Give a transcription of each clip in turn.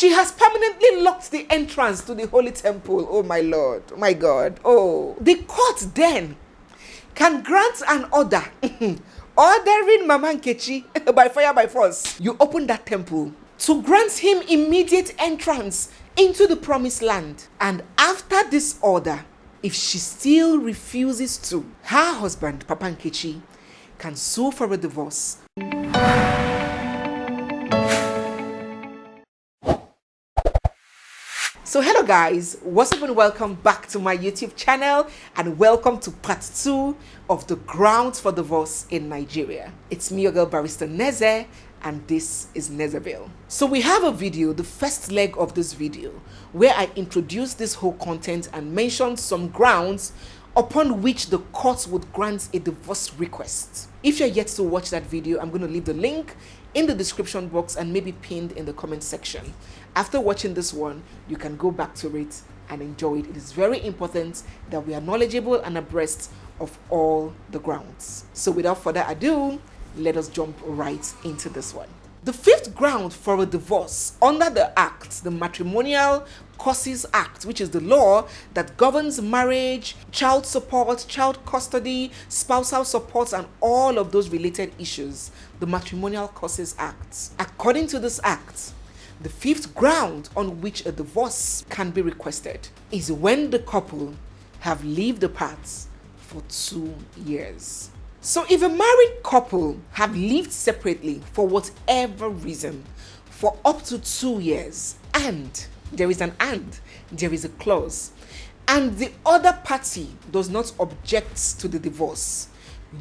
She has permanently locked the entrance to the holy temple. Oh my Lord, oh my God. Oh, the court then can grant an order ordering Mama Nkechi by fire by force. You open that temple to grant him immediate entrance into the promised land. And after this order, if she still refuses to, her husband, Papa Nkechi, can sue for a divorce. So hello guys, what's up and welcome back to my YouTube channel, and welcome to part 2 of the grounds for divorce in Nigeria. It's me, your girl Barrister Neze, and this is Nezeville. So we have a video, the first leg of this video, where I introduced this whole content and mentioned some grounds upon which the court would grant a divorce request. If you're yet to watch that video, I'm going to leave the link in the description box and maybe pinned in the comment section. After watching this one, you can go back to it and enjoy it. It is very important that we are knowledgeable and abreast of all the grounds. So without further ado, let us jump right into this one. The fifth ground for a divorce under the Act, the Matrimonial Causes Act, which is the law that governs marriage, child support, child custody, spousal support, and all of those related issues, the Matrimonial Causes Act. According to this act, the fifth ground on which a divorce can be requested is when the couple have lived apart for 2 years. So if a married couple have lived separately for whatever reason for up to 2 years, and there is a clause, and the other party does not object to the divorce,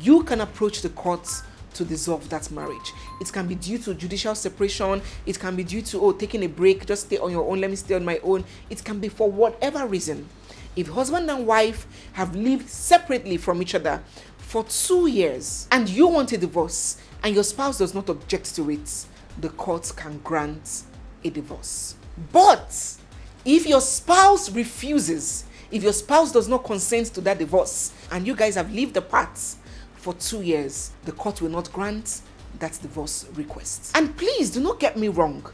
you can approach the courts to dissolve that marriage. It can be due to judicial separation. It can be due to taking a break, just stay on your own, let me stay on my own. It can be for whatever reason. If husband and wife have lived separately from each other for 2 years and you want a divorce and your spouse does not object to it, the court can grant a divorce. But if your spouse refuses, if your spouse does not consent to that divorce and you guys have lived apart for 2 years, the court will not grant that divorce request. And please do not get me wrong.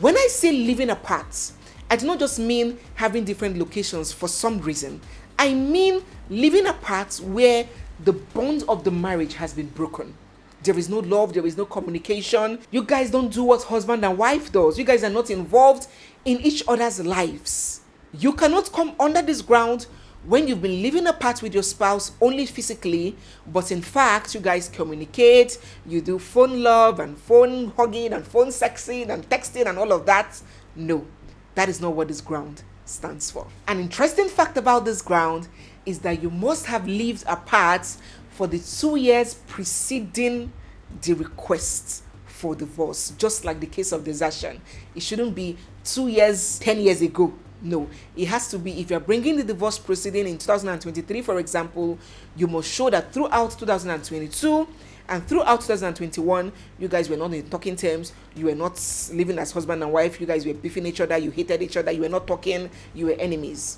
When I say living apart, I do not just mean having different locations for some reason. I mean living apart where the bond of the marriage has been broken. There is no love, there is no communication. You guys don't do what husband and wife does. You guys are not involved in each other's lives. You cannot come under this ground when you've been living apart with your spouse only physically, but in fact, you guys communicate, you do phone love and phone hugging and phone sexing and texting and all of that. No, that is not what this ground stands for. An interesting fact about this ground is that you must have lived apart for the 2 years preceding the request for divorce, just like the case of desertion. It shouldn't be 2 years, 10 years ago. No, it has to be, if you're bringing the divorce proceeding in 2023, for example, you must show that throughout 2022 and throughout 2021, you guys were not in talking terms, you were not living as husband and wife, you guys were beefing each other, you hated each other, you were not talking, you were enemies.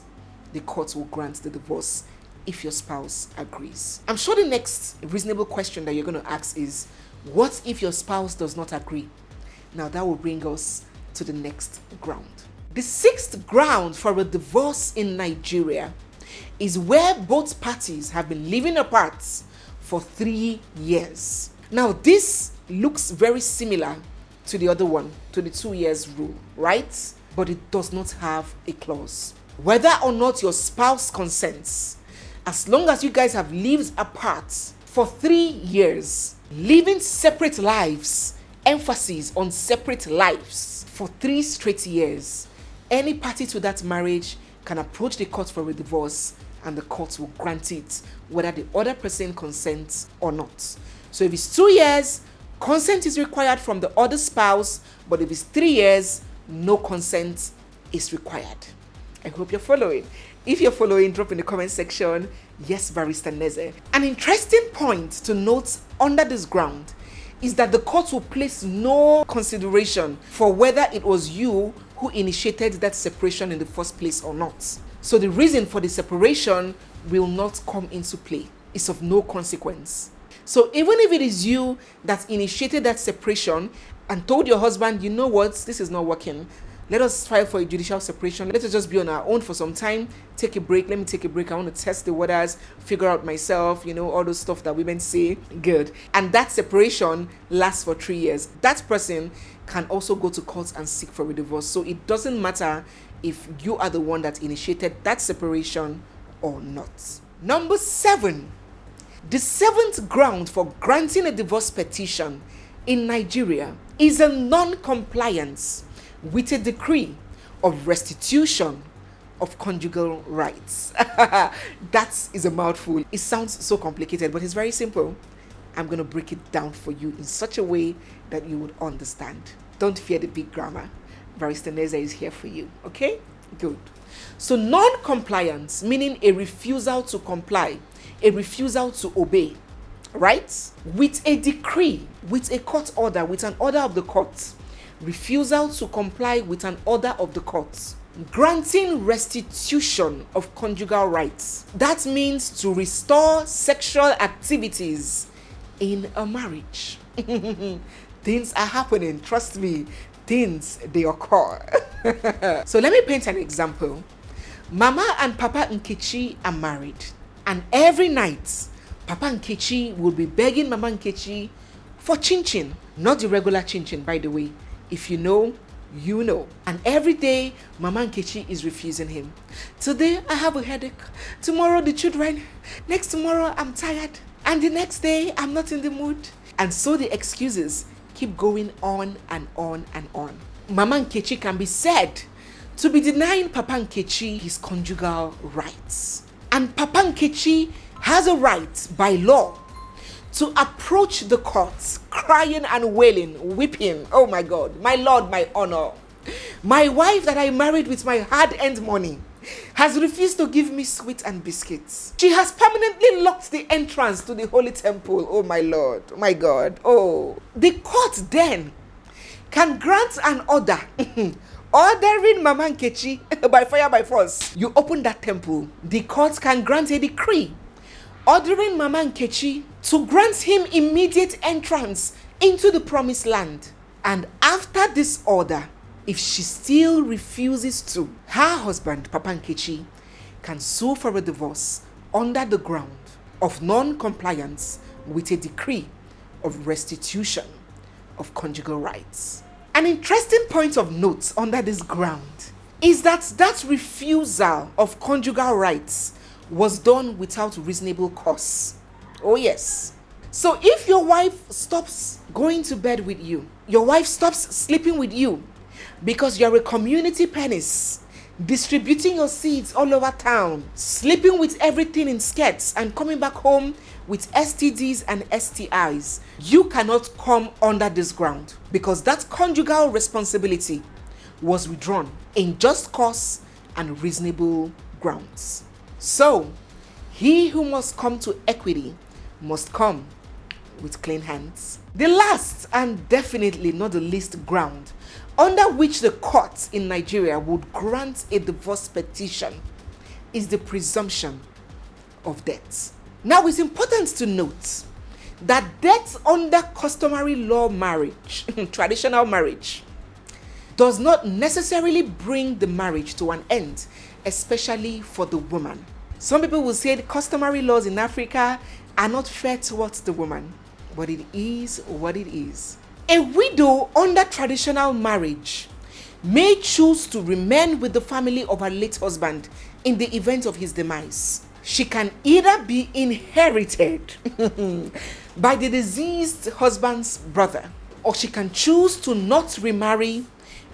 The court will grant the divorce if your spouse agrees. I'm sure the next reasonable question that you're going to ask is, what if your spouse does not agree? Now that will bring us to the next ground. The sixth ground for a divorce in Nigeria is where both parties have been living apart for 3 years. Now, this looks very similar to the other one, to the 2 years rule, right? But it does not have a clause. Whether or not your spouse consents, as long as you guys have lived apart for 3 years, living separate lives, emphasis on separate lives for 3 straight years, any party to that marriage can approach the court for a divorce and the court will grant it, whether the other person consents or not. So if it's 2 years, consent is required from the other spouse, but if it's 3 years, no consent is required. I hope you're following. If you're following, drop in the comment section, yes, Barrister Neze. An interesting point to note under this ground is that the court will place no consideration for whether it was you who initiated that separation in the first place or not. So the reason for the separation will not come into play. It's of no consequence. So even if it is you that initiated that separation and told your husband, you know what, this is not working, let us file for a judicial separation. Let us just be on our own for some time. Take a break. Let me take a break. I want to test the waters, figure out myself, all those stuff that women say. Good. And that separation lasts for 3 years. That person can also go to court and seek for a divorce. So it doesn't matter if you are the one that initiated that separation or not. Number 7. The 7th ground for granting a divorce petition in Nigeria is a non-compliance with a decree of restitution of conjugal rights. That is a mouthful. It sounds so complicated, but it's very simple. I'm going to break it down for you in such a way that you would understand. Don't fear the big grammar. Barrister Neze is here for you. Okay? Good. So non-compliance, meaning a refusal to comply, a refusal to obey, right? With a decree, with a court order, with an order of the court, refusal to comply with an order of the court, granting restitution of conjugal rights. That means to restore sexual activities in a marriage. Things are happening, trust me. Things, they occur. So let me paint an example. Mama and Papa Nkechi are married, and every night Papa Nkechi will be begging Mama Nkechi for chin-chin. Not the regular chin-chin, by the way. If you know, you know. And every day Mama Nkechi is refusing him. Today I have a headache, tomorrow the children, next tomorrow I'm tired, and the next day I'm not in the mood. And so the excuses keep going on and on and on. Mama Nkechi can be said to be denying Papa Nkechi his conjugal rights. And Papa Nkechi has a right by law to approach the courts crying and wailing, weeping. Oh my God, my Lord, my honor. My wife that I married with my hard-earned money has refused to give me sweet and biscuits. She has permanently locked the entrance to the holy temple. Oh my Lord, my God. Oh, the court then can grant an order ordering Mama Nkechi by fire by force. You open that temple, the court can grant a decree ordering Mama Nkechi to grant him immediate entrance into the promised land. And after this order, if she still refuses to, her husband, Papa Nkechi, can sue for a divorce under the ground of non-compliance with a decree of restitution of conjugal rights. An interesting point of note under this ground is that refusal of conjugal rights was done without reasonable cause. Oh yes. So if your wife stops going to bed with you, your wife stops sleeping with you because you're a community penis, distributing your seeds all over town, sleeping with everything in skirts and coming back home with STDs and STIs, you cannot come under this ground because that conjugal responsibility was withdrawn in just cause and reasonable grounds. So, he who must come to equity must come with clean hands. The last and definitely not the least ground under which the courts in Nigeria would grant a divorce petition is the presumption of death. Now, it's important to note that death under customary law marriage, traditional marriage, does not necessarily bring the marriage to an end, especially for the woman. Some people will say the customary laws in Africa are not fair towards the woman, but it is what it is. A widow under traditional marriage may choose to remain with the family of her late husband in the event of his demise. She can either be inherited by the deceased husband's brother, or she can choose to not remarry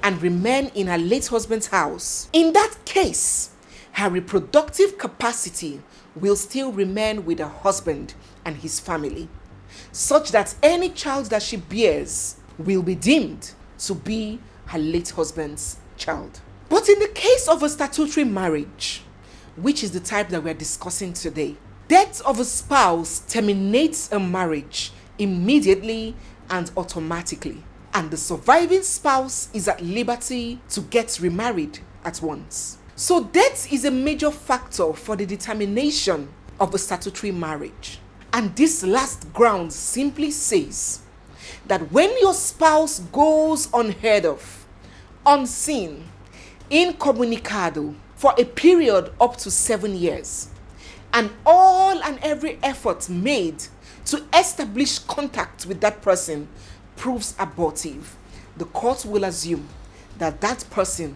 and remain in her late husband's house. In that case, her reproductive capacity will still remain with her husband and his family, such that any child that she bears will be deemed to be her late husband's child. But in the case of a statutory marriage, which is the type that we're discussing today, death of a spouse terminates a marriage immediately and automatically, and the surviving spouse is at liberty to get remarried at once. So death is a major factor for the determination of a statutory marriage. And this last ground simply says that when your spouse goes unheard of, unseen, incommunicado, for a period up to 7 years, and all and every effort made to establish contact with that person proves abortive, the court will assume that that person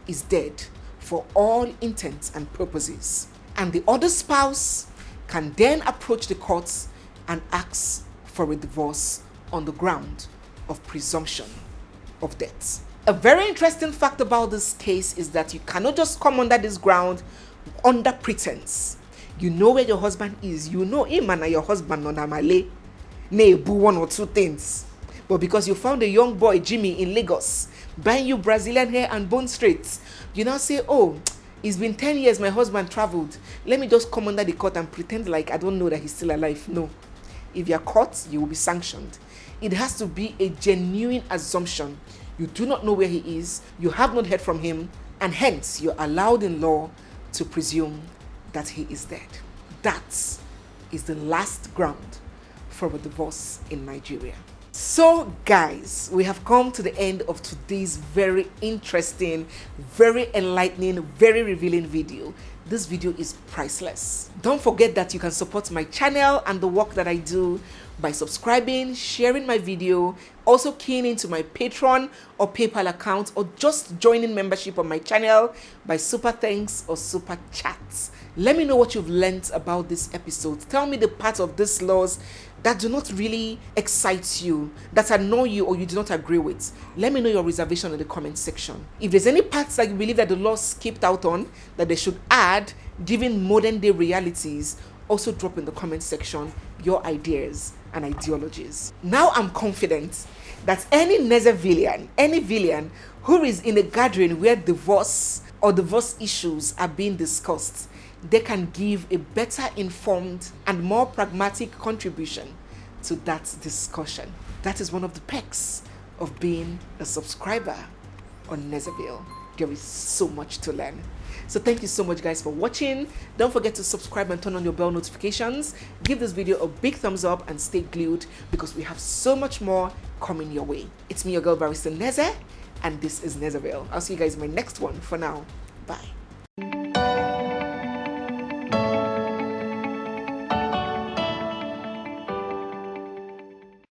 is dead for all intents and purposes. And the other spouse can then approach the courts and ask for a divorce on the ground of presumption of death. A very interesting fact about this case is that you cannot just come under this ground under pretense. You know where your husband is. You know him and your husband on Amale. Nebu one or two things. But because you found a young boy, Jimmy, in Lagos, buying you Brazilian hair and bone straights, you now say, oh, it's been 10 years my husband traveled. Let me just come under the court and pretend like I don't know that he's still alive. No. If you're caught, you will be sanctioned. It has to be a genuine assumption. You do not know where he is. You have not heard from him. And hence, you're allowed in law to presume that he is dead. That is the last ground for a divorce in Nigeria. So guys, we have come to the end of today's very interesting, very enlightening, very revealing video. This video is priceless. Don't forget that you can support my channel and the work that I do by subscribing, sharing my video, also keying into my Patreon or PayPal account, or just joining membership on my channel by super thanks or super chats. Let me know what you've learned about this episode. Tell me the parts of these laws that do not really excite you, that annoy you, or you do not agree with. Let me know your reservation in the comment section. If there's any parts that you believe that the law skipped out on, that they should add, given modern day realities, also drop in the comment section your ideas and ideologies. Now I'm confident that any Neze villain, any villain who is in a gathering where divorce or divorce issues are being discussed, they can give a better informed and more pragmatic contribution to that discussion. That is one of the perks of being a subscriber on Nezeville. There is so much to learn. So thank you so much guys for watching. Don't forget to subscribe and turn on your bell notifications. Give this video a big thumbs up and stay glued because we have so much more coming your way. It's me, your girl Barrister Neze, and this is Nezeville. I'll see you guys in my next one. For now, bye.